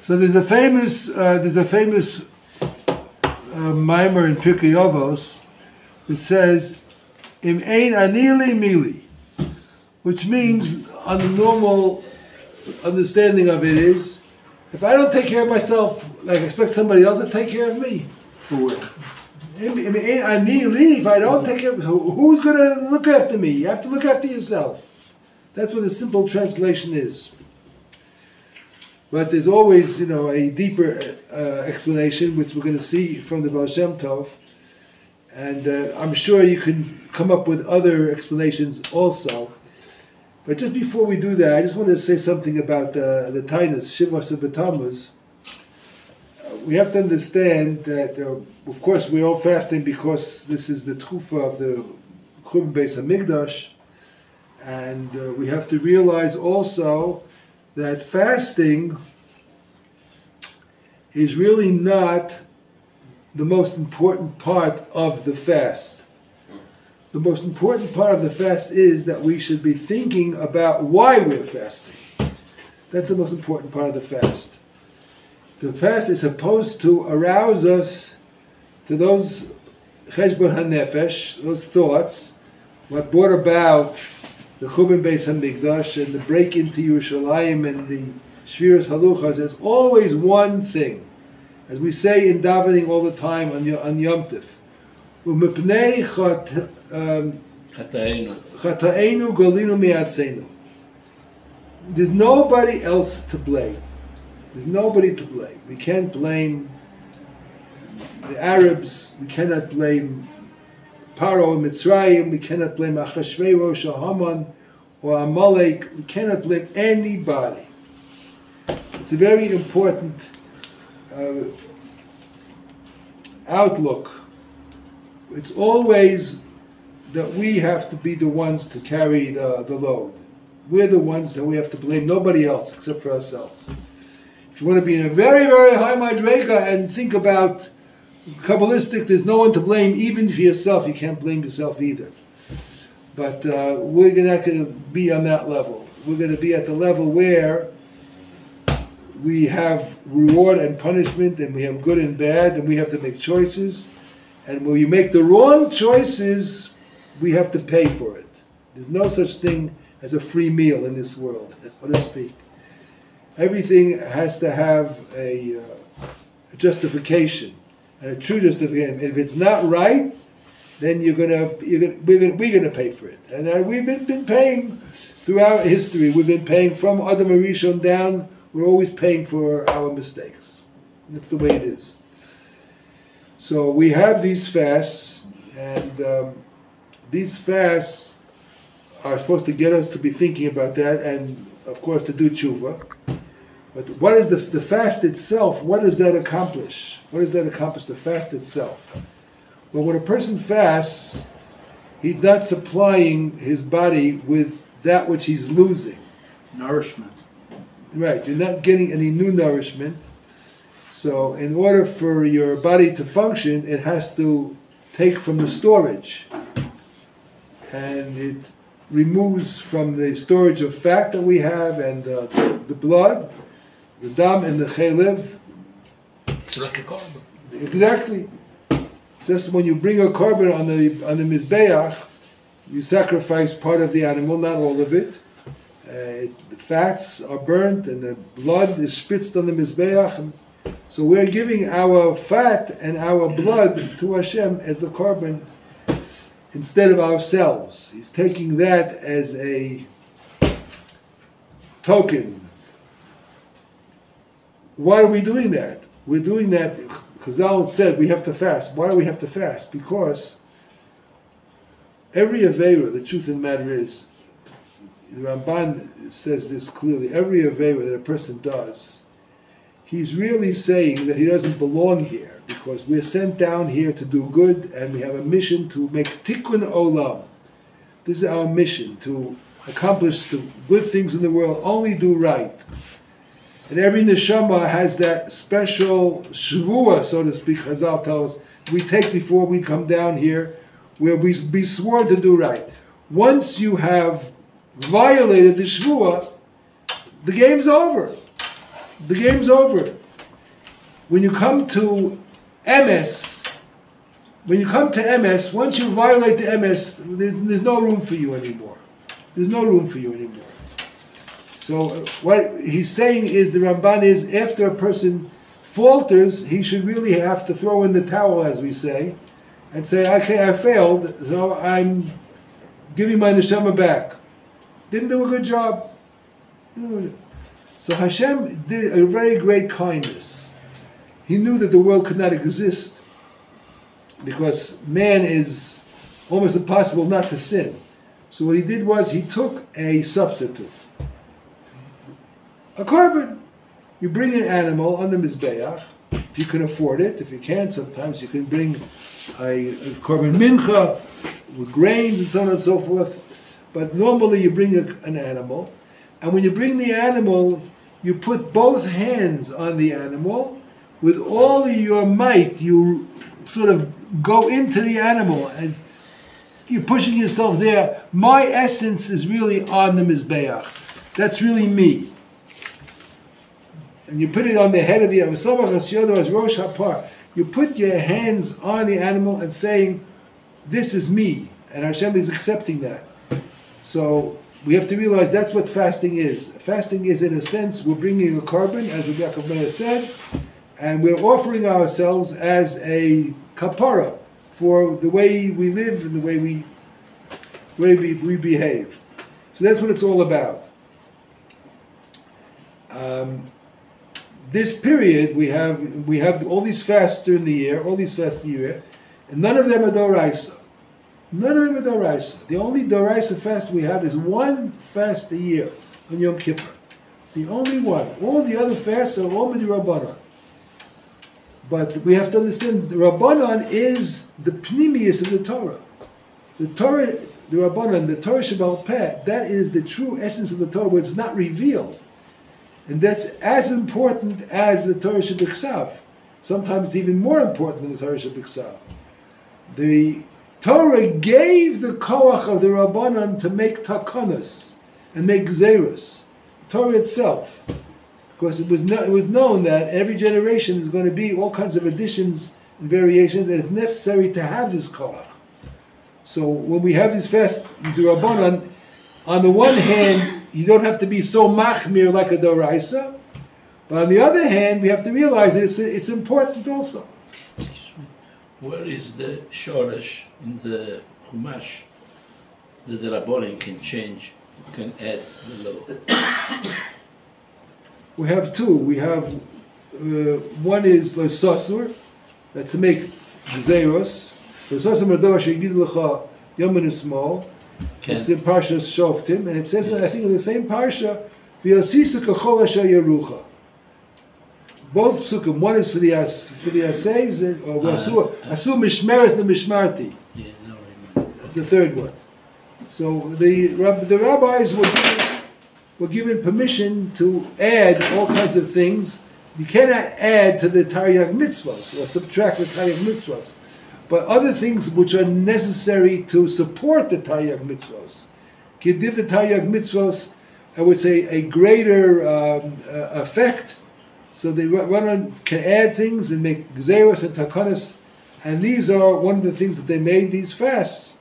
So there's a famous mimer in Pirkei Avos that says, "Im ein ani li mili," which means, on the normal understanding of it is, if I don't take care of myself, like I expect somebody else to take care of me. Who will? If I don't take care of myself, who's going to look after me? You have to look after yourself. That's what the simple translation is. But there's always, a deeper explanation, which we're going to see from the Shem Tov. And I'm sure you can come up with other explanations also. But just before we do that, I just want to say something about the Tainus, Shivas of Tammuz. We have to understand that, of course, we're all fasting because this is the Tkufa of the Churban Beis HaMikdash. And we have to realize also that fasting is really not the most important part of the fast. The most important part of the fast is that we should be thinking about why we're fasting. That's the most important part of the fast. The fast is supposed to arouse us to those cheshbon hanefesh, those thoughts, what brought about the Churban Beis HaMikdash and the break into Yerushalayim and the Shviras Haluchas. There's always one thing, as we say in Davening all the time on Yom Tov. U'mipnei chata'enu golinu mi'atzenu. There's nobody else to blame. There's nobody to blame. We can't blame the Arabs. We cannot blame Paro and Mitzrayim. We cannot blame Achashverosh or Haman or Amalek. We cannot blame anybody. It's a very important outlook. It's always that we have to be the ones to carry the load. We're the ones that we have to blame, nobody else except for ourselves. If you want to be in a very, very high Madrega and think about Kabbalistic, there's no one to blame, even for yourself. You can't blame yourself either. But we're not going to be on that level. We're going to be at the level where we have reward and punishment, and we have good and bad, and we have to make choices. And when we make the wrong choices, we have to pay for it. There's no such thing as a free meal in this world, so to speak. Everything has to have a justification, and a true justification. And if it's not right, then we're gonna pay for it. And we've been paying throughout history. We've been paying from Adam Arishon down. We're always paying for our mistakes. That's the way it is. So we have these fasts, and these fasts are supposed to get us to be thinking about that, and of course to do tshuva. But what is the fast itself? What does that accomplish? What does that accomplish, the fast itself? Well, when a person fasts, he's not supplying his body with that which he's losing. Nourishment. Right, you're not getting any new nourishment. So in order for your body to function, it has to take from the storage. And it removes from the storage of fat that we have, and the blood, the dam and the chaylev. It's like a korban. Exactly. Just when you bring a korban on the mizbeach, you sacrifice part of the animal, not all of it. The fats are burnt and the blood is spritzed on the mizbeach. So we're giving our fat and our blood to Hashem as a korban instead of ourselves. He's taking that as a token. Why are we doing that? We're doing that, Chazal said we have to fast. Why do we have to fast? Because every Aveira, the truth of the matter is, the Ramban says this clearly, every Aveira that a person does, he's really saying that he doesn't belong here, because we're sent down here to do good, and we have a mission to make tikkun olam. This is our mission, to accomplish the good things in the world, only do right. And every neshama has that special shvuah, so to speak, Chazal tells us, we take before we come down here, where we be sworn to do right. Once you have violated the shvuah, the game's over. the game's over. When you come to MS, once you violate the MS, there's no room for you anymore. There's no room for you anymore. So what he's saying is, the Ramban is, after a person falters, he should really have to throw in the towel, as we say, and say, okay, I failed, so I'm giving my neshama back. Didn't do a good job. So Hashem did a very great kindness. He knew that the world could not exist because man is almost impossible not to sin. So what he did was he took a substitute. A korban. You bring an animal on the Mizbeach, if you can afford it. If you can't, sometimes you can bring a korban mincha with grains and so on and so forth. But normally you bring an animal, and when you bring the animal, you put both hands on the animal. With all your might, you sort of go into the animal, and you're pushing yourself there. My essence is really on the Mizbeach. That's really me. And you put it on the head of the animal. You put your hands on the animal and saying, this is me. And Hashem is accepting that. So we have to realize that's what fasting is. Fasting is, in a sense, we're bringing a korban, as Rabbi Yaakov Meir said, and we're offering ourselves as a kapara for the way we live and the way we behave. So that's what it's all about. This period, we have all these fasts during the year, and none of them are doraisa. None of them are doraisa. The only doraisa fast we have is one fast a year on Yom Kippur. It's the only one. All the other fasts are all midrabanan. But we have to understand, the Rabbanan is the pnimius of the Torah. The Torah, the Rabbanan, the Torah Shabbat Peh, that is the true essence of the Torah, where it's not revealed. And that's as important as the Torah Shebiksav. Sometimes it's even more important than the Torah Shebiksav. The Torah gave the koach of the Rabbanan to make takanas and make gzeros. Torah itself. Because it was known that every generation is going to be all kinds of additions and variations, and it's necessary to have this koach. So when we have this fast, the Rabbanan, on the one hand, you don't have to be so machmir like a doraisa, but on the other hand, we have to realize that it's important also. Where is the shoresh in the Chumash that the Rabbanim can change, can add the law? We have two. We have one is l'sasur, that's to make gzeros. L'sasur merdosh yigid lecha yamin ismol. It's in Parshas Shoftim, and it says, I think in the same Parsha, v'yosisa kachol asher yerucha. Both psukim. One is for the assays, or asu mishmeres the mishmarti. That's the third one. So the rabbis were given permission to add all kinds of things. You cannot add to the Taryag mitzvahs or subtract the Taryag mitzvahs, but other things which are necessary to support the Taryag mitzvahs. Give the Taryag mitzvahs, I would say, a greater effect. So the Rabbanan can add things and make gzeros and takanas, and these are one of the things that they made these fasts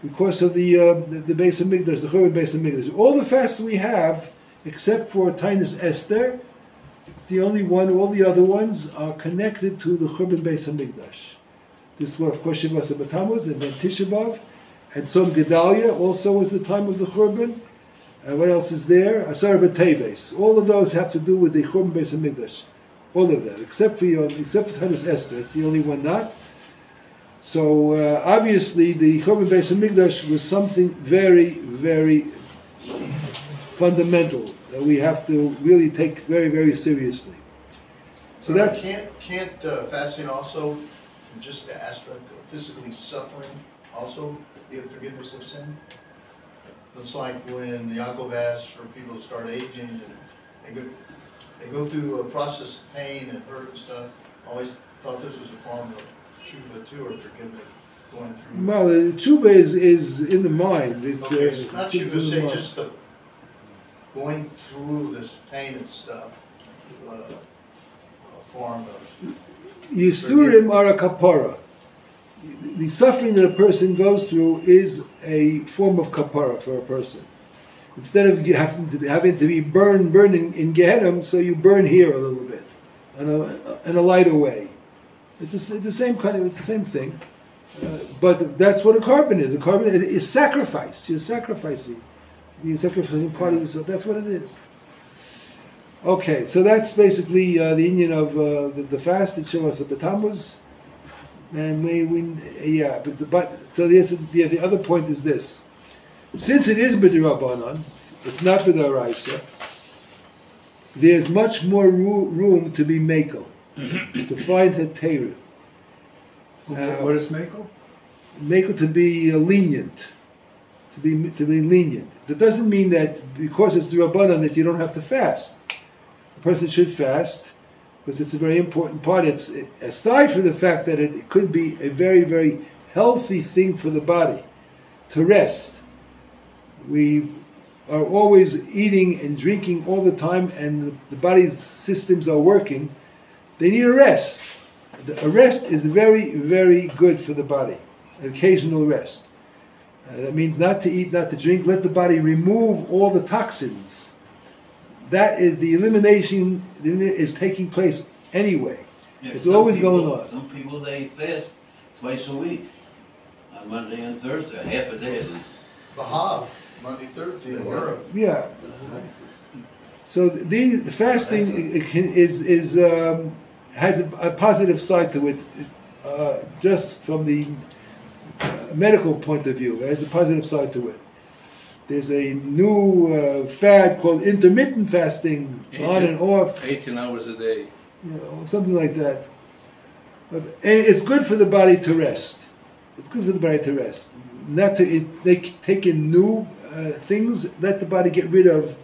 because of the Beis HaMikdash, the Churban Beis HaMikdash. All the fasts we have, except for Tainus Esther, it's the only one. All the other ones are connected to the Churban Beis HaMikdash. This one, of course, Shivas Tammuz, and then Tisha B'Av, and Tzom Gedalia also is the time of the Churban. And what else is there? Asar B'Teves. All of those have to do with the Churban Beis HaMikdash. All of that, except for Tainus Esther. It's the only one not. So obviously, the Churban Beis HaMikdash was something very, very fundamental that we have to really take very, very seriously. So that's can't fasting also, from just the aspect of physically suffering, also be a forgiveness of sin? It's like when Yaakov asks for people to start aging, and they go through a process of pain and hurt and stuff. I always thought this was a form of tshuva too, or forgiveness going through. Well, tshuva is in the mind. It's okay, not tshuva, say just the going through this pain and stuff. form of... Yisurim are a kapara. The suffering that a person goes through is a form of kapara for a person. Instead of you having to be burning in Gehenna, so you burn here a little bit, in a lighter way. It's the same it's the same thing. But that's what a carbon is. A carbon is sacrifice. You're sacrificing. You're sacrificing part of yourself. That's what it is. Okay, so that's basically the Indian of the fast that shows us at the Tammuz. And the other point is this. Since it is b'dirabanan, it's not b'daraisa, there's much more room to be makel, to find hetera. What is makel? Makel to be lenient, to be lenient. That doesn't mean that because it's d'rabanan that you don't have to fast. A person should fast because it's a very important part. It's aside from the fact that it could be a very, very healthy thing for the body to rest. We are always eating and drinking all the time, and the body's systems are working. They need a rest. A rest is very, very good for the body. An occasional rest. That means not to eat, not to drink. Let the body remove all the toxins. That is the elimination is taking place anyway. Yeah, it's always going on. Some people, they fast twice a week, on Monday and Thursday, half a day at least. Bahab, Monday, Thursday in Europe. Yeah. So the fasting has a positive side to it, just from the medical point of view. It has a positive side to it. There's a new fad called intermittent fasting, on and off. 18 hours a day. Something like that. And it's good for the body to rest. It's good for the body to rest. Not to they take in new things. Let the body get rid of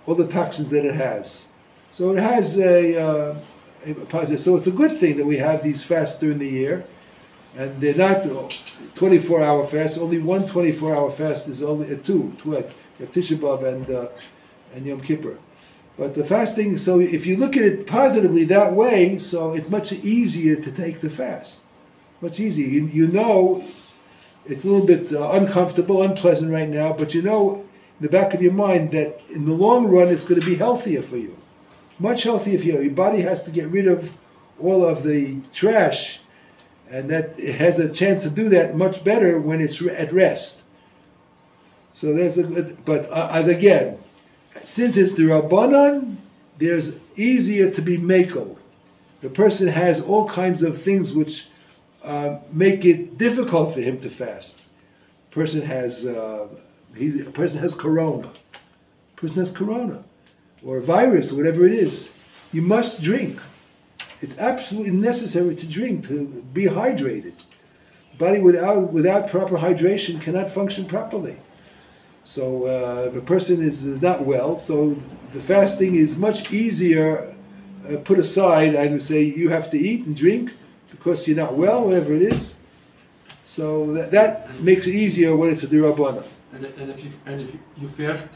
all the toxins that it has. So it has a positive. So it's a good thing that we have these fasts during the year, and they're not 24-hour fasts. Only one 24-hour fast is only two. You have Tisha B'Av and Yom Kippur. But the fasting, so if you look at it positively that way, so it's much easier to take the fast. Much easier. You know it's a little bit uncomfortable, unpleasant right now, but you know in the back of your mind that in the long run it's going to be healthier for you. Much healthier for you. Your body has to get rid of all of the trash, and that it has a chance to do that much better when it's at rest. So there's a good, but as again, since it's the Rabbanan, there's easier to be makel. The person has all kinds of things which make it difficult for him to fast. A person has corona. A person has corona, or a virus, or whatever it is. You must drink. It's absolutely necessary to drink, to be hydrated. The body without proper hydration cannot function properly. So if a person is not well, so the fasting is much easier put aside. I would say you have to eat and drink because you're not well, whatever it is. So that makes it easier when it's a d'Rabbanan. And if you fast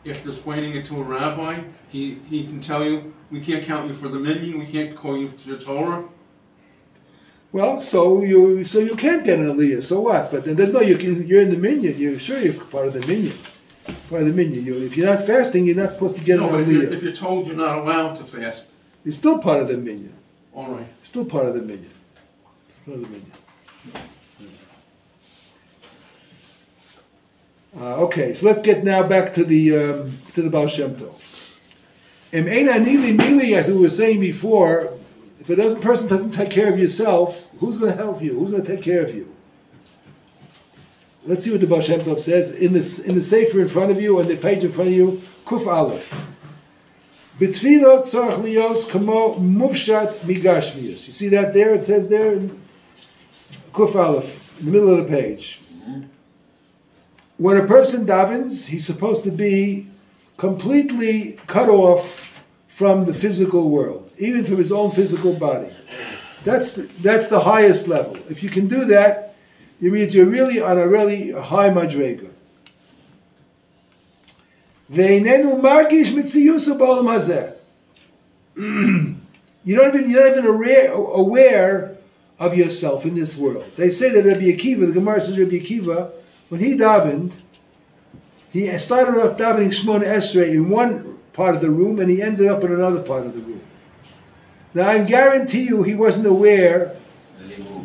after explaining it to a rabbi, he can tell you, we can't count you for the minyan, we can't call you to the Torah. Well, so you can't get an aliyah. So what? But then no, you're in the minyan. You're part of the minyan. Part of the minyan. If you're not fasting, you're not supposed to get an aliyah. If you're told you're not allowed to fast, you're still part of the minyan. All right. Still part of the minyan. Part of the minyan. Okay, so let's get now back to the Baal Shem Tov. As we were saying before, if a person doesn't take care of yourself, who's going to help you? Who's going to take care of you? Let's see what the Baal Shem Tov says in the sefer in front of you, on the page in front of you. Kuf Aleph. B'tfilot tzarich lios kamo mufshat migashmius. You see that there? It says there in Kuf Aleph, in the middle of the page. When a person davens, he's supposed to be completely cut off from the physical world, even from his own physical body. That's the highest level. If you can do that, you're really on a really high madrega. Ve'inenu margish mitziyusa ba'olam hazeh. you're not even aware of yourself in this world. They say that Rabbi Akiva, the Gemara says Rabbi Akiva, when he davened, he started off davening Shmona Esrei in one part of the room, and he ended up in another part of the room. Now I guarantee you he wasn't aware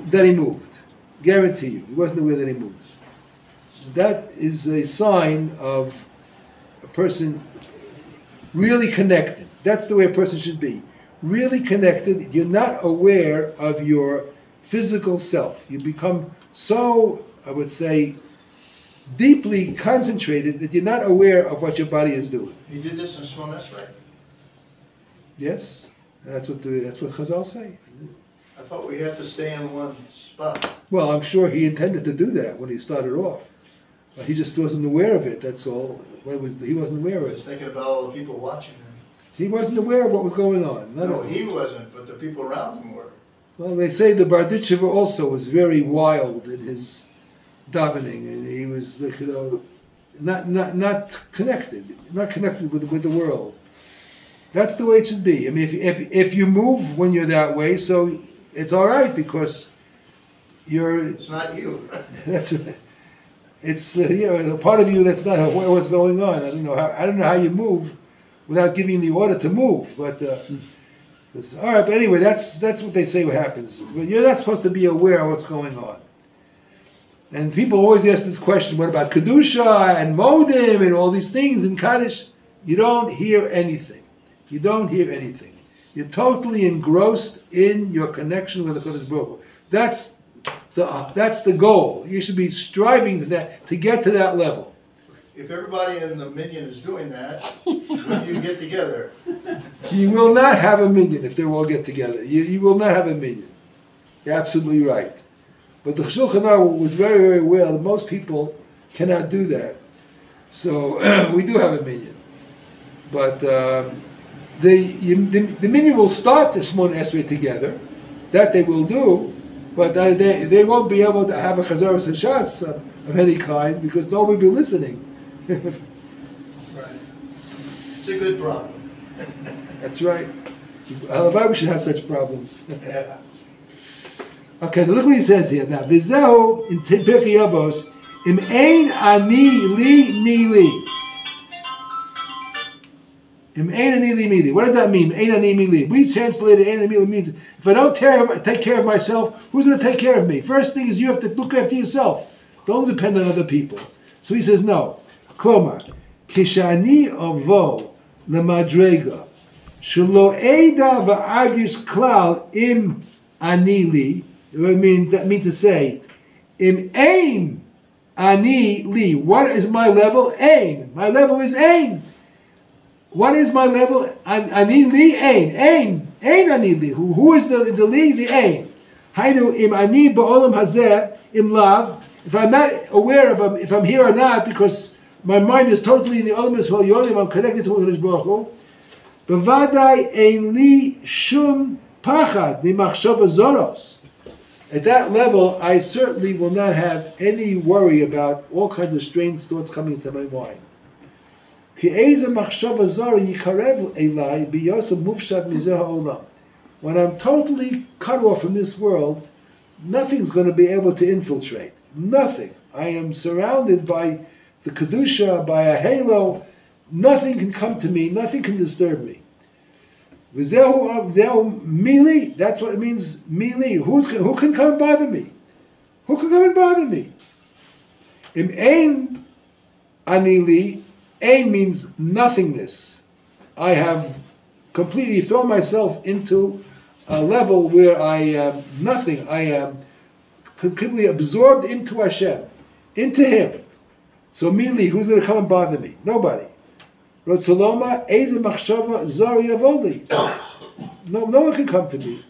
that he moved. Guarantee you, he wasn't aware that he moved. That is a sign of a person really connected. That's the way a person should be. Really connected. You're not aware of your physical self. You become so, I would say, deeply concentrated that you're not aware of what your body is doing. He did this in Shmona Esrei? Yes, that's what Chazal say. I thought we had to stay in one spot. Well, I'm sure he intended to do that when he started off. But he just wasn't aware of it, that's all. He wasn't aware I of was it. thinking about all the people watching him. He wasn't aware of what was going on. No, he wasn't, but the people around him were. Well, they say the Barditchever also was very wild in his davening, and he was, like, not connected with the world. That's the way it should be. I mean, if you move when you're that way, so it's all right because you're. It's not you. That's right. It's a part of you that's not aware of what's going on. I don't know how you move without giving the order to move. But all right. But anyway, that's what they say. What happens? But you're not supposed to be aware of what's going on. And people always ask this question: what about kedusha and modim and all these things in Kaddish? You don't hear anything. You don't hear anything. You're totally engrossed in your connection with the Kodesh Baruch Hu. That's the goal. You should be striving to get to that level. If everybody in the minyan is doing that, when do you get together? You will not have a minyan if they all get together. You will not have a minyan. You're absolutely right. But the Shulchan Aruch was very, very aware that most people cannot do that. So we do have a minyan. But the minyan will start the Shmona Esrei together. That they will do. But they won't be able to have a chazaras and shots of any kind because nobody will be listening. Right. It's a good problem. That's right. Rabbi should have such problems. Yeah. Okay, now look what he says here. Now, Vizehu in Pirkei Avos, im ein ani li mi li. Im ein ani li mi li. What does that mean? Ein ani mi li. We translated ein ani mi li means if I don't take care of myself, who's going to take care of me? First thing is you have to look after yourself. Don't depend on other people. So he says no. Klomar, kishani ovo lemadrega shelo eda va'agish klal im ani li. That means to say, im ein ani li. What is my level? Ein. My level is ein. What is my level? Ani li ein. Ein. Ein ani li. Who is the li? The ein. Hainu im ani ba'olam hazeh im lav. If I'm not aware of if I'm here or not, because my mind is totally in the Olam Yisrael Yonim, I'm connected to Hakadosh Baruch Hu. Bevadai ein li shum pachad mimachshava zoros. At that level, I certainly will not have any worry about all kinds of strange thoughts coming into my mind. When I'm totally cut off from this world, nothing's going to be able to infiltrate. Nothing. I am surrounded by the Kedusha, by a halo. Nothing can come to me. Nothing can disturb me. Mili, that's what it means, mili. Who can come and bother me? Who can come and bother me? Im ein anili, ein means nothingness. I have completely thrown myself into a level where I am nothing. I am completely absorbed into Hashem, into Him. So mili, who's going to come and bother me? Nobody. Rotzeloma, Eze Machshava, Zari Avoli. No one can come to me.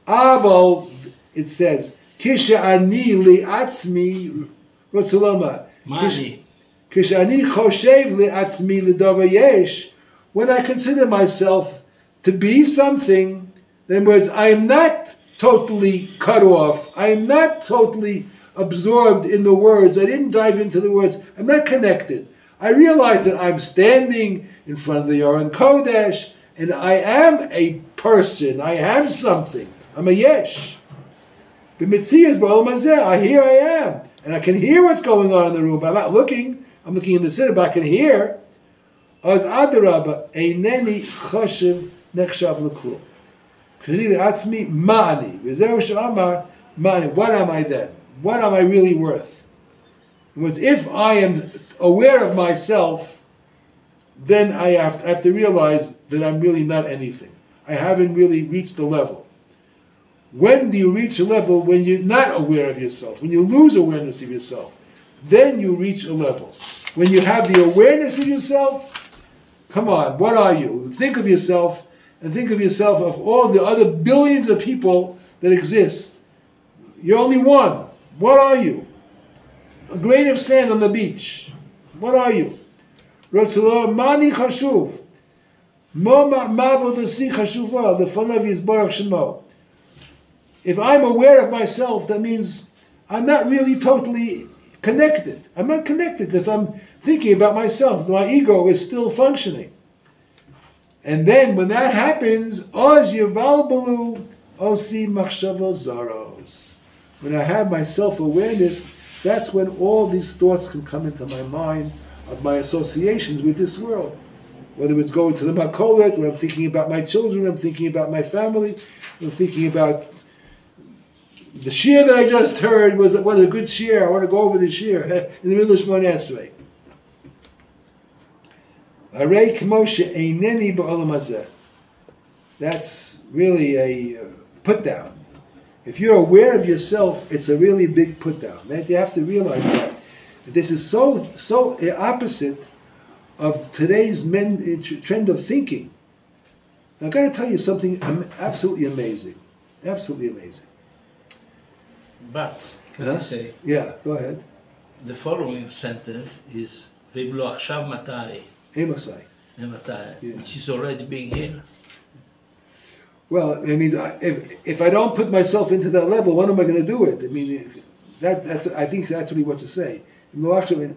Aval, it says, Kisha ani li atzmi, Rotzeloma. Kisha ani choshev li atzmi l'dava yesh. When I consider myself to be something, in other words, I am not totally cut off. I am not totally absorbed in the words. I didn't dive into the words. I'm not connected. I realize that I'm standing in front of the Aron Kodesh, and I am a person, I am something, I'm a yesh. Here I am, and I can hear what's going on in the room, but I'm not looking, I'm looking in the center, but I can hear. Az adarabba, eineni choshev nechshav l'klum. What am I then? What am I really worth? It was if I am aware of myself, then I have to realize that I'm really not anything. I haven't really reached the level. When do you reach a level when you're not aware of yourself? When you lose awareness of yourself, then you reach a level. When you have the awareness of yourself, come on, what are you? Think of yourself, and think of yourself of all the other billions of people that exist. You're only one. What are you? A grain of sand on the beach. What are you? Mani chashuv. If I'm aware of myself, that means I'm not really totally connected. I'm not connected because I'm thinking about myself. My ego is still functioning. And then when that happens, oz yivalbalu osi machshavos zaros. When I have my self-awareness, that's when all these thoughts can come into my mind of my associations with this world. Whether it's going to the makolet, when I'm thinking about my children, I'm thinking about my family, I'm thinking about the shir that I just heard was a good shir. I want to go over the shir in the middle of Shmona Esrei. Arei k'moshe eineni ba'olam hazeh. That's really a put down. If you're aware of yourself, it's a really big put down. You have to realize that. This is so opposite of today's trend of thinking. Now, I've got to tell you something absolutely amazing. Absolutely amazing. But, as you say, yeah, go ahead. The following sentence is V'imlo achshav matai, Emosai. which is already being here. Well, I mean, if I don't put myself into that level, when am I going to do it? I mean, I think that's what he wants to say. No, actually,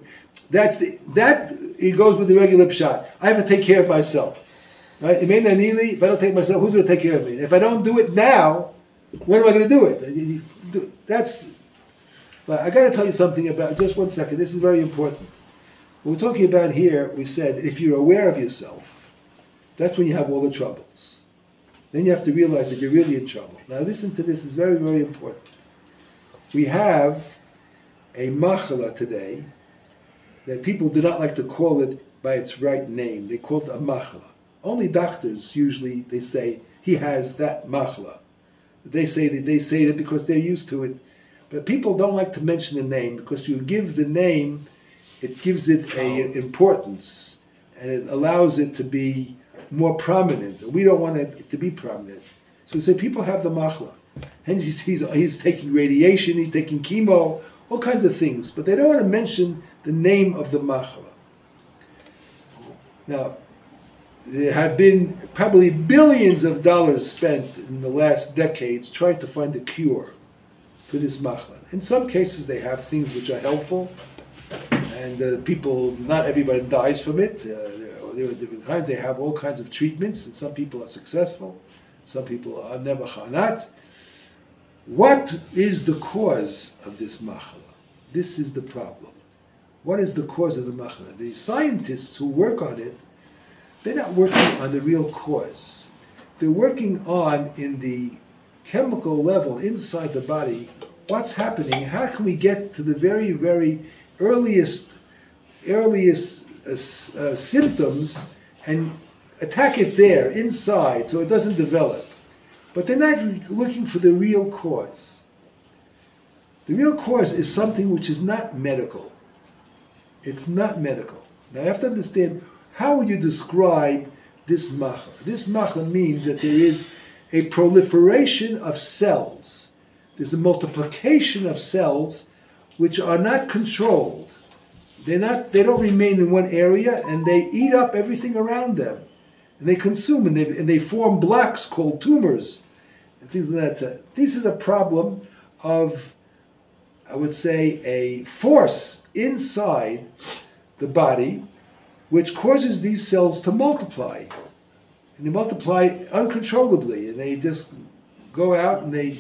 it goes with the regular pshat. I have to take care of myself. Right? If I don't take myself, who's going to take care of me? If I don't do it now, when am I going to do it? But I got to tell you something about, just one second, this is very important. What we're talking about here, we said, if you're aware of yourself, that's when you have all the troubles. Then you have to realize that you're really in trouble. Now listen to this, it's very, very important. We have a machala today that people do not like to call it by its right name. They call it a machala. Only doctors usually, they say, he has that machala. They say that because they're used to it. But people don't like to mention the name because you give the name, it gives it a importance and it allows it to be more prominent. We don't want it to be prominent. So we say people have the machla. And he's taking radiation, he's taking chemo, all kinds of things. But they don't want to mention the name of the machla. Now, there have been probably billions of dollars spent in the last decades trying to find a cure for this machla. In some cases, they have things which are helpful, and people, not everybody dies from it. They have all kinds of treatments, and some people are successful, some people are never chanat. What is the cause of this machla? This is the problem. What is the cause of the machla? The scientists who work on it, they're not working on the real cause. They're working on, in the chemical level inside the body, what's happening, how can we get to the very, very earliest symptoms and attack it there, inside, so it doesn't develop. But they're not looking for the real cause. The real cause is something which is not medical. It's not medical. Now you have to understand, how would you describe this machla? This machla means that there is a proliferation of cells. There's a multiplication of cells which are not controlled. They don't remain in one area, and they eat up everything around them. And they consume, and they form blocks called tumors, and things like that. This is a problem of, I would say, a force inside the body which causes these cells to multiply. And they multiply uncontrollably, and they just go out and they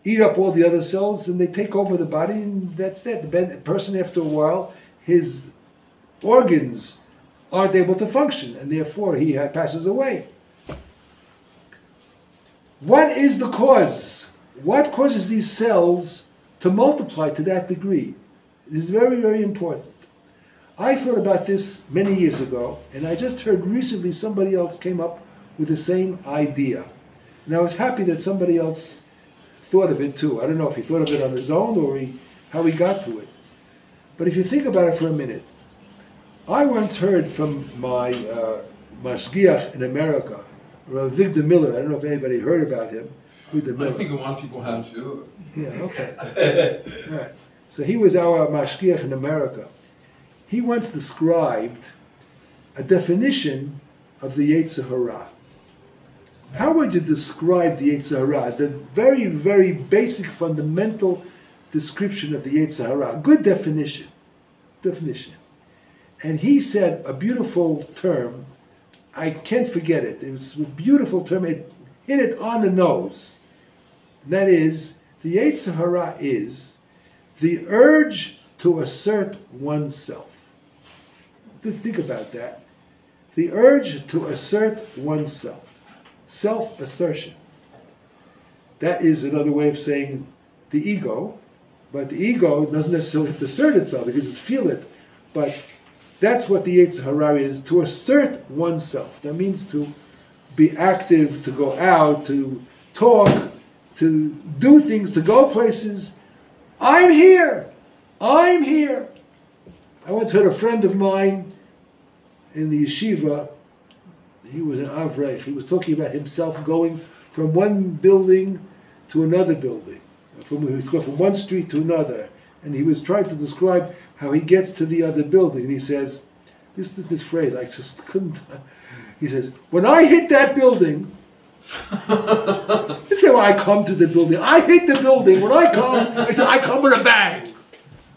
eat up all the other cells, and they take over the body, and that's it. The person, after a while, his organs aren't able to function, and therefore he passes away. What is the cause? What causes these cells to multiply to that degree? It is very, very important. I thought about this many years ago, and I just heard recently somebody else came up with the same idea. And I was happy that somebody else thought of it too. I don't know if he thought of it on his own or how he got to it. But if you think about it for a minute, I once heard from my mashgiach in America, Rabbi Victor Miller. I don't know if anybody heard about him. Victor Miller. I think a lot of people have. Sure. Yeah, okay. Right. So he was our mashgiach in America. He once described a definition of the Yetzer Hara. How would you describe the Yetzer Hara? The very, very basic, fundamental description of the Yetzer Hara. Good definition. Definition. And he said a beautiful term. I can't forget it. It was a beautiful term. It hit it on the nose. And that is, the Yetzer Hara is the urge to assert oneself. Think about that. The urge to assert oneself. Self-assertion. That is another way of saying the ego, but the ego doesn't necessarily have to assert itself, you can just feel it. But that's what the Yetzer Hara is, to assert oneself. That means to be active, to go out, to talk, to do things, to go places. I'm here! I'm here! I once heard a friend of mine in the yeshiva, he was an Avrech, he was talking about himself going from one building to another building. He was going from one street to another. And he was trying to describe how he gets to the other building. And he says, this phrase, I just couldn't. He says, when I hit that building, it's how I come to the building. I hit the building. When I come, I come with a bang.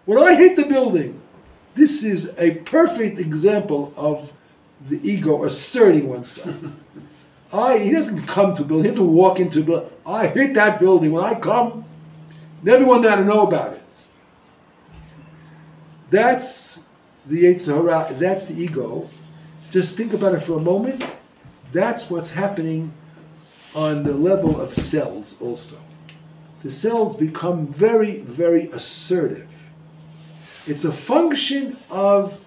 When I hit the building, this is a perfect example of the ego asserting oneself. He doesn't come to a building, he has to walk into a building. I hit that building. When I come, everyone got to know about it. That's the Yetzer Hara, that's the ego. Just think about it for a moment. That's what's happening on the level of cells also. The cells become very, very assertive. It's a function of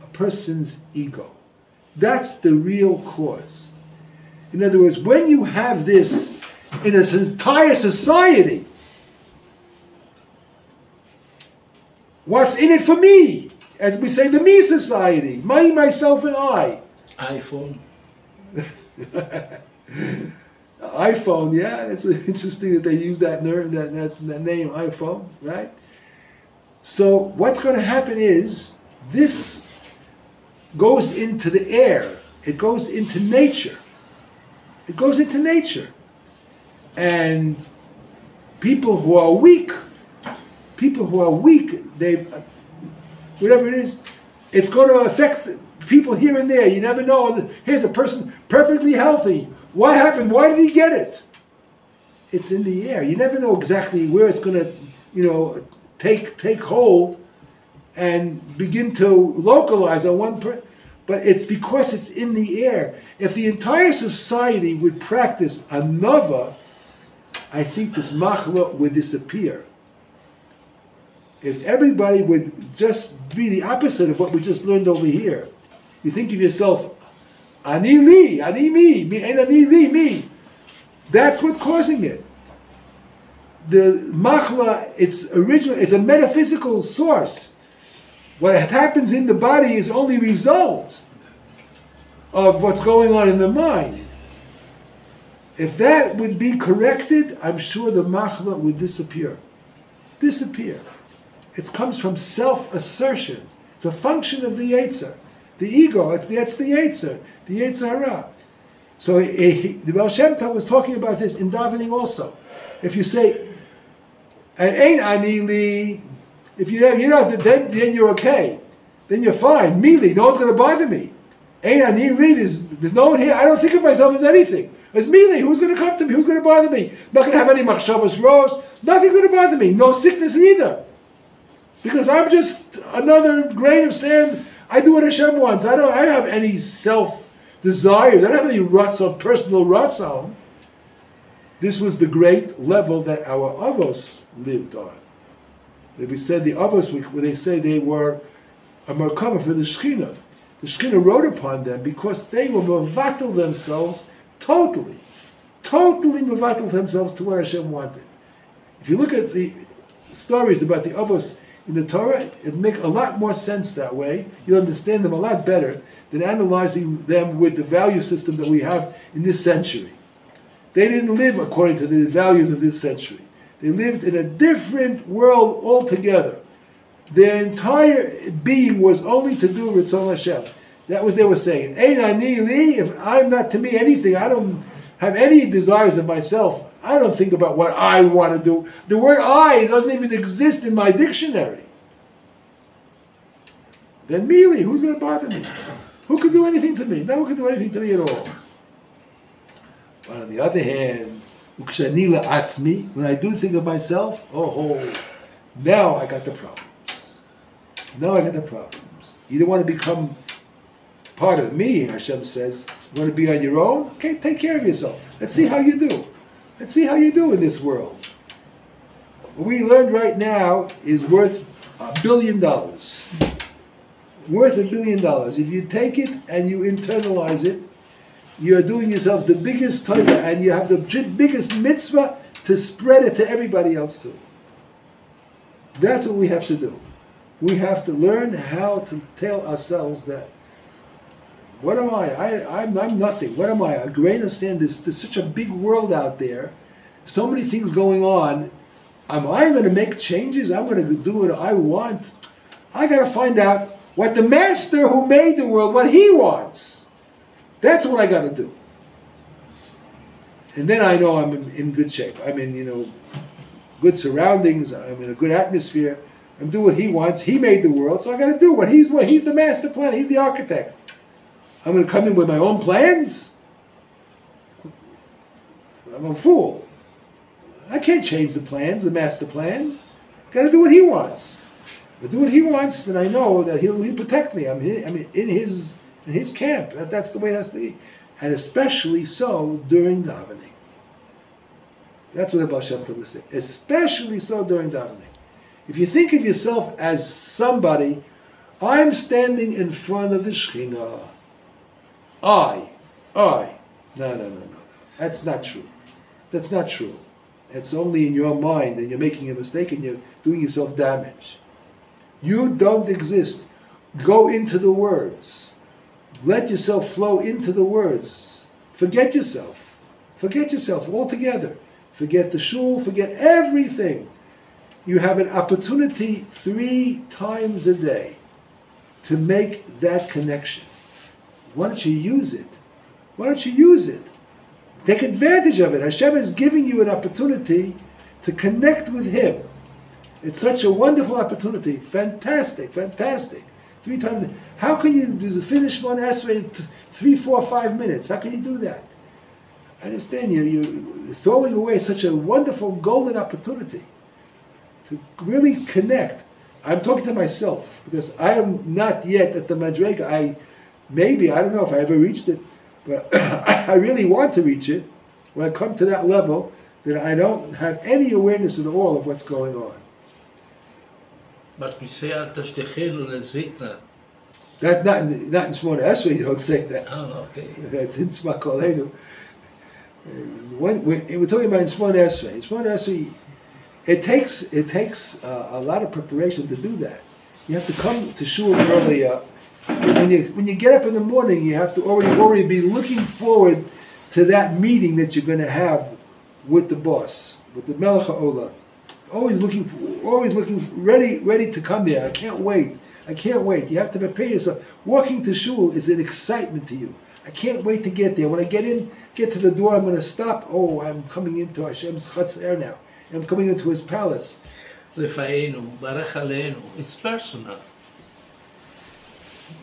a person's ego. That's the real cause. In other words, when you have this in an entire society, what's in it for me? As we say, the me society, me, myself, and I. iPhone. iPhone, yeah, it's interesting that they use that name, iPhone, right? So what's going to happen is this goes into the air. It goes into nature. It goes into nature. And people who are weak, they, whatever it is, it's going to affect people here and there. You never know. Here's a person perfectly healthy. What happened? Why did he get it? It's in the air. You never know exactly where it's going to, take hold and begin to localize on one person. But it's because it's in the air. If the entire society would practice another, I think this machla would disappear. If everybody would just be the opposite of what we just learned over here, you think of yourself, ani li, ani me, and ani li, me. That's what's causing it. The machla, it's a metaphysical source. What happens in the body is only a result of what's going on in the mind. If that would be corrected, I'm sure the machla would disappear. Disappear. It comes from self-assertion. It's a function of the Yetzer. The ego, that's the Yetzer, the Yetzer Hara. So the Shem Tov was talking about this in Davening also. If you say, ain't ani li, if then you're okay. Then you're fine. Mili, no one's going to bother me. Ain't I need lead? There's no one here. I don't think of myself as anything. It's me. Who's going to come to me? Who's going to bother me? I'm not going to have any machshavas rosh. Nothing's going to bother me. No sickness either. Because I'm just another grain of sand. I do what Hashem wants. I don't have any self-desires. I don't have any ratzon, personal ratzon. This was the great level that our avos lived on. We said the avos, when they say they were a merkava for the Shekhinah. The Shekhinah wrote upon them because they were mevatel themselves totally mevatel themselves to where Hashem wanted. If you look at the stories about the avos in the Torah, it makes a lot more sense that way. You'll understand them a lot better than analyzing them with the value system that we have in this century. They didn't live according to the values of this century. They lived in a different world altogether. Their entire being was only to do Ritzon Hashem. That was they were saying. Ein ani li, if I'm not to me anything, I don't have any desires of myself. I don't think about what I want to do. The word I doesn't even exist in my dictionary. Then me, who's going to bother me? Who could do anything to me? No one can do anything to me at all. But on the other hand, when I do think of myself, now I got the problems. Now I got the problems. You don't want to become part of me, Hashem says. You want to be on your own? Okay, take care of yourself. Let's see how you do. Let's see how you do in this world. What we learned right now is worth $1 billion. Worth $1 billion. If you take it and you internalize it, you're doing yourself the biggest tova, and you have the biggest mitzvah to spread it to everybody else too. That's what we have to do. We have to learn how to tell ourselves that, what am I? I'm nothing. What am I? A grain of sand. There's such a big world out there. So many things going on. Am I going to make changes? I'm going to do what I want. I got to find out what the master who made the world, what he wants. That's what I got to do. And then I know I'm in good shape. I'm in, good surroundings. I'm in a good atmosphere. I'm doing what he wants. He made the world, so I got to do what he's the master planner. He's the architect. I'm going to come in with my own plans? I'm a fool. I can't change the plans, the master plan. I've got to do what he wants. If I do what he wants, then I know that he'll protect me. I'm in his camp. That's the way it has to be. And especially so during davening. That's what the Shem Tov was saying. Especially so during davening. If you think of yourself as somebody, I'm standing in front of the Shekhinah. No. That's not true. That's not true. It's only in your mind, and you're making a mistake, and you're doing yourself damage. You don't exist. Go into the words. Let yourself flow into the words. Forget yourself. Forget yourself altogether. Forget the shul, forget everything. You have an opportunity 3 times a day to make that connection. Why don't you use it? Why don't you use it? Take advantage of it. Hashem is giving you an opportunity to connect with Him. It's such a wonderful opportunity. Fantastic, fantastic. 3 times. How can you finish one essay in 3, 4, 5 minutes? How can you do that? I understand you're throwing away such a wonderful golden opportunity to really connect. I'm talking to myself because I am not yet at the madrega. I don't know if I ever reached it, but I really want to reach it. When I come to that level, that I don't have any awareness at all of what's going on. But we say al tashtechenu lezikna. That's not in Shmona Esrei, you don't say that. Oh, okay. That's in Shema Kolenu. We're talking about in Shmona Esrei. In Shmona Esrei, it takes a lot of preparation to do that. You have to come to shul earlier. When you get up in the morning, you have to already be looking forward to that meeting that you're going to have with the boss, with the Melech HaOlam. Always looking ready to come there. I can't wait. You have to prepare yourself. Walking to shul is an excitement to you. I can't wait to get there. When I get to the door, I'm going to stop. Oh, I'm coming into Hashem's Chatzar now. I'm coming into His palace. Lefainu, barach aleinu. It's personal.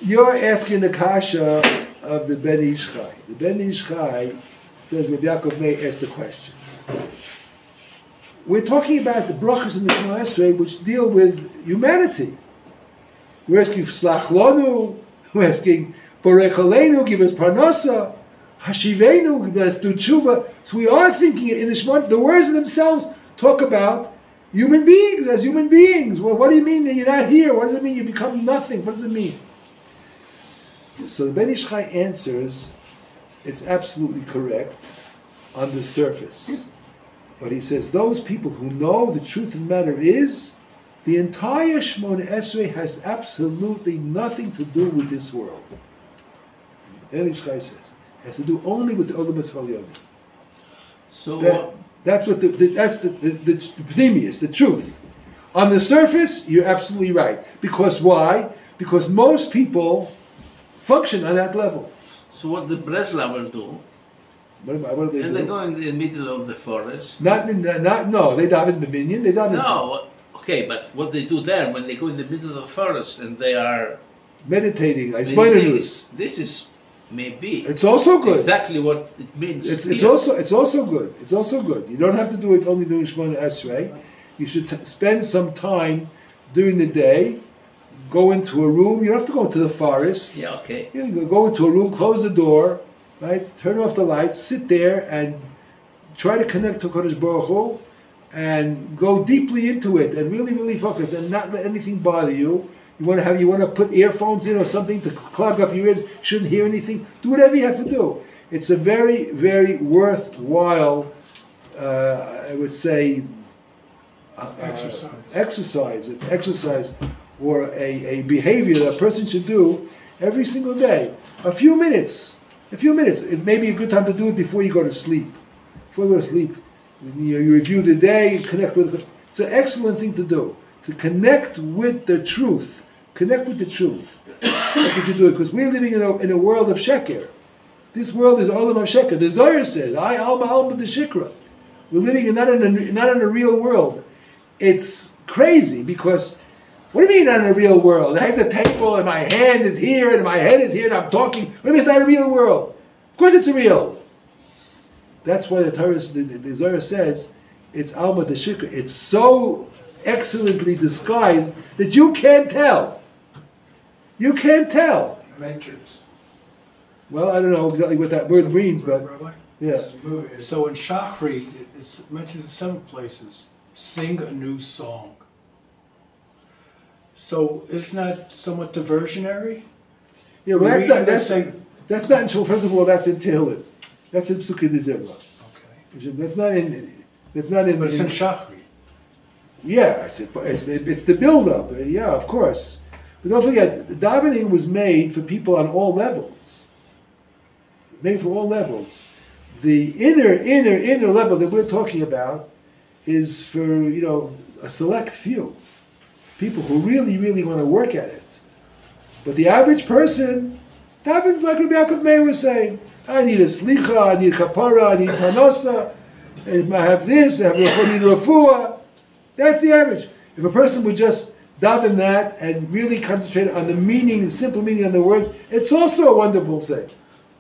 You're asking the kasha of the Ben Ish Chai. The Ben Ish Chai says, Rabbi Yaakov Meir asked the question. We're talking about the brachas in the Shema Esrei which deal with humanity. We're asking Slach Lanu, we're asking Borech Aleinu, give us Parnasa, Hashivenu, let's do tshuva. So we are thinking in the Shema, the words themselves talk about human beings as human beings. Well, what do you mean that you're not here? What does it mean you become nothing? What does it mean? So the Ben Ish Chai answers, it's absolutely correct on the surface. But he says those people who know the truth of the matter is the entire Shemona Esrei has absolutely nothing to do with this world. Ben Ish Chai says it has to do only with the Olam Hashalyoni. So that's what that's the pneumius, the truth. On the surface, you're absolutely right. Because why? Because most people function on that level. So what the Bresla will do, What do they and do? they go in the middle of the forest. No, they daven the minion, they daven. No, okay, but what they do there when they go in the middle of the forest and they are Meditating. It's meditating, bonus. this is maybe It's also good. exactly what it means. It's here. also good. It's also good. You don't have to do it only during Shemona Esrei. You should spend some time during the day. Go into a room. You don't have to go into the forest. Yeah, okay. You go into a room, close the door, right? Turn off the lights, sit there, and try to connect to Kodesh Baruch Hu, and go deeply into it, and really, really focus, and not let anything bother you. You want to put earphones in or something to clog up your ears. Shouldn't hear anything. Do whatever you have to do. It's a very, very worthwhile, I would say, exercise. It's exercise or a behavior that a person should do every single day. A few minutes. It may be a good time to do it before you go to sleep. Before you go to sleep, you review the day, connect with. It's an excellent thing to do. To connect with the truth. Connect with the truth. That's what you do. Because we're living in a world of sheker. This world is olam of sheker. The Zohar says, "I alma the shikra." We're living not in a real world. It's crazy because. What do you mean not in a real world? It has a table and my hand is here and my head is here and I'm talking. What do you mean it's not a real world? Of course it's real. That's why the Torah, the Zohar says, it's Alma de Shikra. It's so excellently disguised that you can't tell. You can't tell. Matrix. Well, I don't know exactly what that word means, but Rabbi? yeah. So in Shachri, it's mentioned in several places, sing a new song. So isn't that somewhat diversionary? Yeah, well, that's not in Shul. First of all, that's in Tehillim. That's in Psukei Dezimra. Okay. That's not in. But it's in Shachri. Yeah, it's the build-up. Yeah, of course. But don't forget, davening was made for people on all levels. Made for all levels. The inner level that we're talking about is for a select few. People who really, really want to work at it. But the average person, davens like Rabbi Yaakov Meir was saying. I need a slicha, I need kapara, I need panosa, I have this, I need refuah. That's the average. If a person would just daven that and really concentrate on the meaning, the simple meaning of the words, it's also a wonderful thing.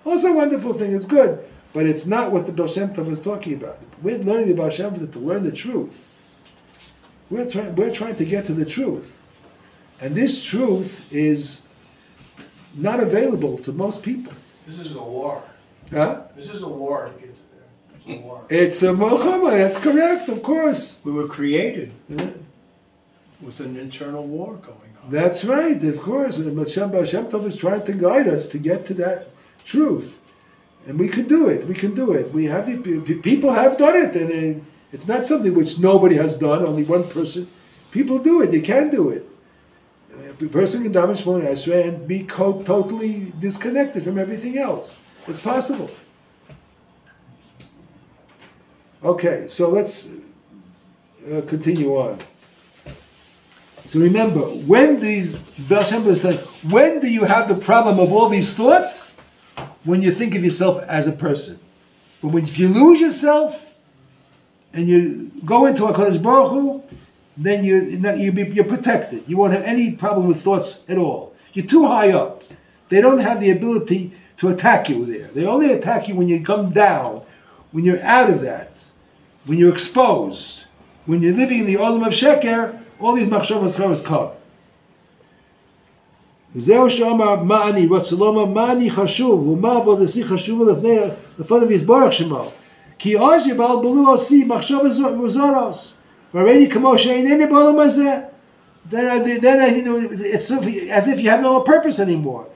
Also a wonderful thing, it's good. But it's not what the Baal Shem Tov is talking about. We're learning the Baal Shem Tov to learn the truth. We're trying to get to the truth. And this truth is not available to most people. This is a war. Huh? This is a war to get to there. It's a war. It's a milchama, that's correct, of course. We were created Yeah. with an internal war going on. That's right, of course. But Shem Tov is trying to guide us to get to that truth. And we can do it, We have people have done it, and it's not something which nobody has done, only one person. People do it, they can do it. A person can daven Shemona Esrei and be totally disconnected from everything else. It's possible. Okay, so let's continue on. So remember, when the Baal Shem Tov is saying, when do you have the problem of all these thoughts? When you think of yourself as a person. But if you lose yourself and you go into HaKadosh Baruch Hu, then you're protected. You won't have any problem with thoughts at all. You're too high up. They don't have the ability to attack you there. They only attack you when you come down, when you're out of that, when you're exposed, when you're living in the olam of sheker. All these machshavas charas come. זהו שאמר מה אני, רוצה לומר מה אני חשוב, ומה עבודתי חשובה לפניו יתברך שמו. כי אז יבלבלו עושי מחשבות זרות, והריני כמו שאינני בעולם הזה. Then it's as if you have no purpose anymore.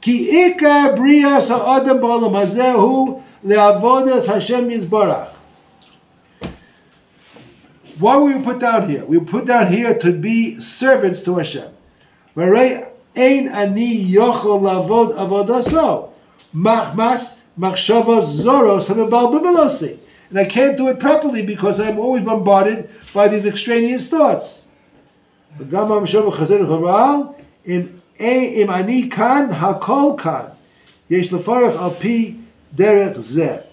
כי עיקר בריאת האדם בעולם הזה הוא לעבודת השם יתברך. Why were we put down here? We were put down here to be servants to Hashem. Ein ani yochol lavod avodaso, machmas machshavos zoros hamebalbimalosi, and I can't do it properly because I'm always bombarded by these extraneous thoughts. Im ani kan hakol kan, yesh lefarach al pi derech zeh.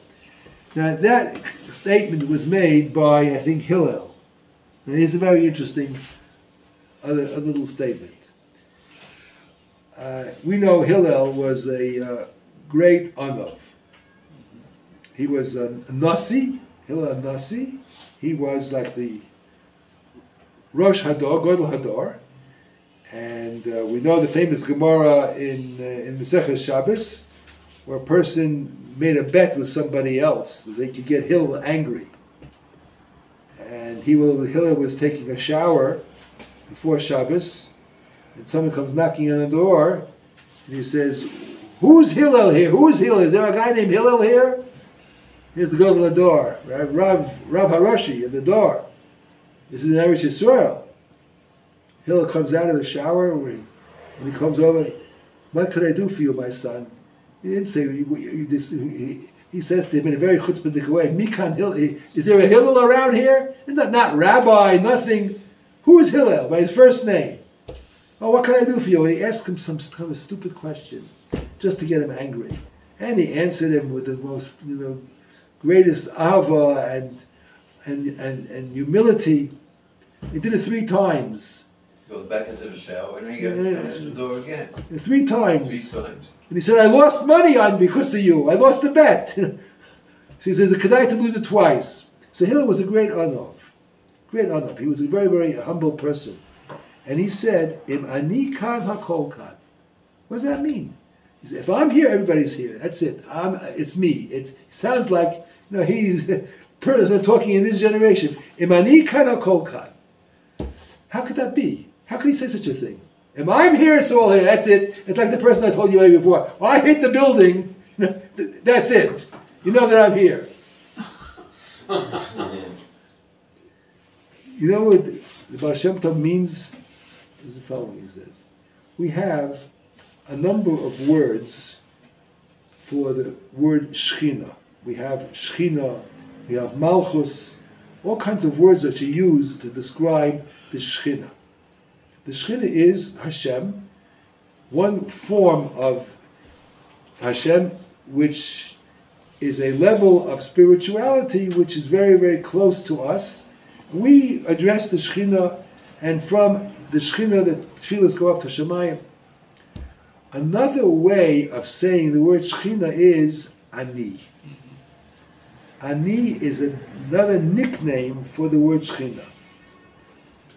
Now that statement was made by I think Hillel. Now here's a very interesting other little statement. We know Hillel was a great Anav. He was a Nasi, Hillel Nasi. He was like the Rosh Hador, Godel Hador. And we know the famous Gemara in Maseches Shabbos, where a person made a bet with somebody else that they could get Hillel angry. And Hillel was taking a shower before Shabbos, and someone comes knocking on the door, and he says, "Who's Hillel here? Who's Hillel? Is there a guy named Hillel here?" Here's the Gadol Hador, Rav Harashi at the door. This is in Eretz Yisrael. Hillel comes out of the shower, and he comes over. "What could I do for you, my son?" He didn't say, he says to him in a very chutzpahdik way, "Mikan Hillel, is there a Hillel around here?" Not rabbi, nothing. Who is Hillel? By his first name. "Oh, what can I do for you?" And he asked him some kind of stupid question, just to get him angry. And he answered him with the most, greatest ahava and humility. He did it 3 times. Goes back into the shower and he comes to the door again. 3 times. 3 times. And he said, "I lost money on because of you. I lost a bet." So he says, "Could I to lose it twice?" So Hillel was a great Anav. Great Anav. He was a very, very humble person. And he said, "Im ani kan hakol kan." What does that mean? He said, if I'm here, everybody's here. That's it. It's me. It sounds like he's a person talking in this generation. Im ani kan hakol kan. How could that be? How could he say such a thing? If I'm here, it's all here. That's it. It's like the person I told you before. Well, I hit the building. That's it. You know that I'm here. You know what the Baal Shem Tov means? Is the following, he says. We have a number of words for the word Shechina. We have Shechina, we have Malchus, all kinds of words that you use to describe the Shechina. The Shechina is Hashem, one form of Hashem, which is a level of spirituality which is very, very close to us. We address the Shechina, and from the Shechina, the tefillahs go up to Shemayim. Another way of saying the word Shechina is Ani. Ani is another nickname for the word Shechina.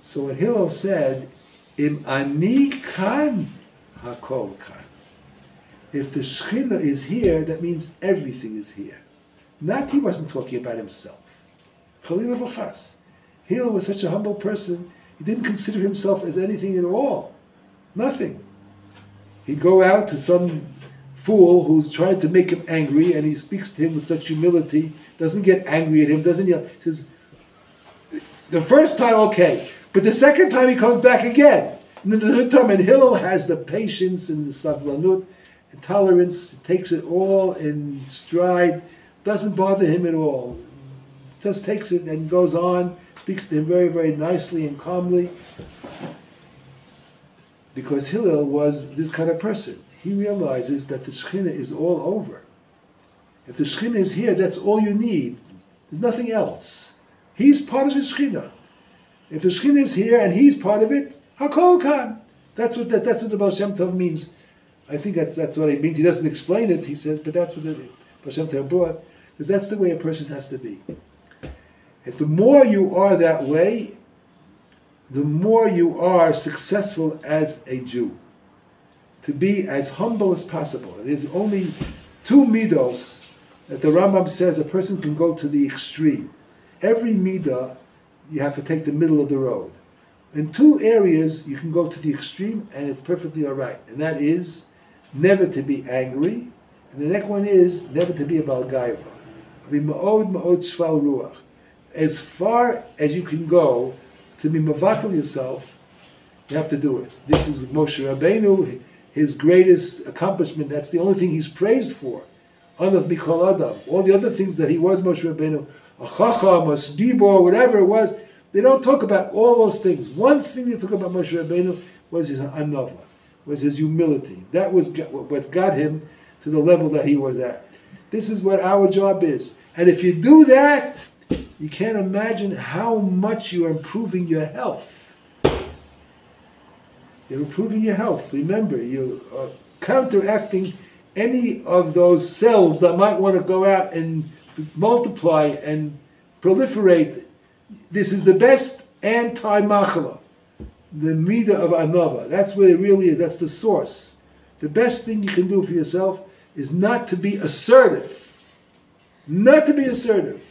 So when Hillel said, "Im Ani kan hakol kan," if the Shechina is here, that means everything is here. Not he wasn't talking about himself. Chalila v'chas. Hillel was such a humble person. He didn't consider himself as anything at all. Nothing. He'd go out to some fool who's trying to make him angry, and he speaks to him with such humility, doesn't get angry at him, doesn't yell. He says, the first time, okay, but the second time he comes back again. And then the third time, and Hillel has the patience and the savlanut and tolerance, takes it all in stride, doesn't bother him at all. Just takes it and goes on, speaks to him very, very nicely and calmly. Because Hillel was this kind of person. He realizes that the Shechina is all over. If the Shechina is here, that's all you need. There's nothing else. He's part of the Shechina. If the Shechina is here and he's part of it, Hakol Kan. That's what the Baal Shem Tov means. I think that's what he means. He doesn't explain it, he says, but that's what Shem Tov brought, because that's the way a person has to be. If the more you are that way, the more you are successful as a Jew. To be as humble as possible. There's only two midos that the Rambam says a person can go to the extreme. Every midah, you have to take the middle of the road. In two areas, you can go to the extreme, and it's perfectly all right. And that is never to be angry, and the next one is never to be a Baal Gaiva. Be ma'od shval ruach. As far as you can go to be mavatal yourself, you have to do it. This is Moshe Rabbeinu, his greatest accomplishment. That's the only thing he's praised for. Anav Mikol Adam. All the other things that he was, Moshe Rabbeinu, a chacham, a sdibor, whatever it was, they don't talk about all those things. One thing they talk about Moshe Rabbeinu was his anava, was his humility. That was what got him to the level that he was at. This is what our job is. And if you do that, you can't imagine how much you are improving your health. You're improving your health. Remember, you are counteracting any of those cells that might want to go out and multiply and proliferate. This is the best anti-machala, the midah of anava. That's where it really is. That's the source. The best thing you can do for yourself is not to be assertive. Not to be assertive.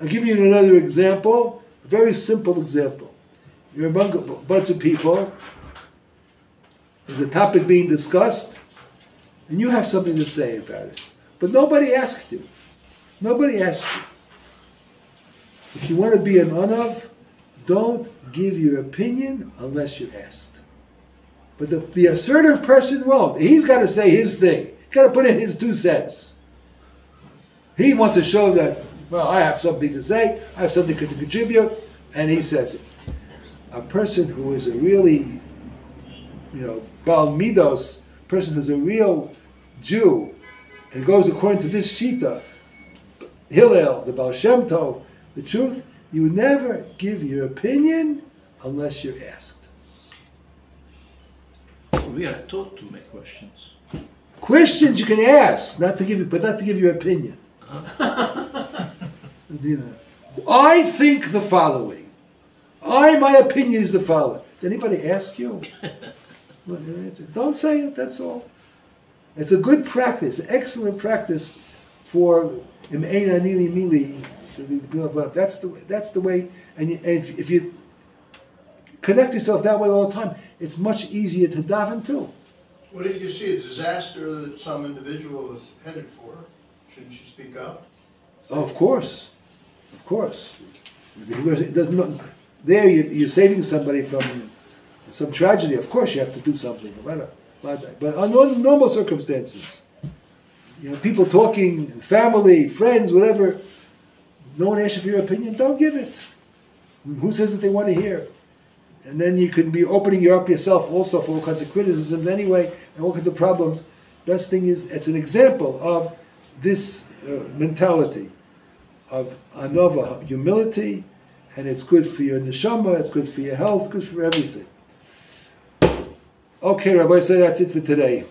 I'll give you another example, a very simple example. You're among a bunch of people, there's a topic being discussed, and you have something to say about it. But nobody asked you. Nobody asked you. If you want to be an anav, don't give your opinion unless you're asked. But the assertive person won't. He's got to say his thing. He's got to put in his 2 cents. He wants to show that, well, I have something to say, I have something to contribute, and he says it. A person who is a really, Baal Midos, person who's a real Jew, and goes according to this Shita, Hillel, the Baal Shem Tov, the truth, you never give your opinion unless you're asked. We are taught to make questions. Questions you can ask, but not to give your opinion. I think the following. My opinion is the following. Did anybody ask you? Don't say it, that's all. It's a good practice, an excellent practice for mili. That's the way, and if you connect yourself that way all the time, it's much easier to daven too. What if you see a disaster that some individual is headed for? Shouldn't you speak up? Oh, of course. Of course. It doesn't, there you're saving somebody from some tragedy. Of course you have to do something about it. But under normal circumstances, people talking, family, friends, whatever, no one asks you for your opinion, don't give it. Who says that they want to hear? And then you could be opening up yourself also for all kinds of criticisms anyway, and all kinds of problems. Best thing is, it's an example of this mentality of anova, humility, and it's good for your neshama, it's good for your health, good for everything. Okay, Rabbi, so that's it for today.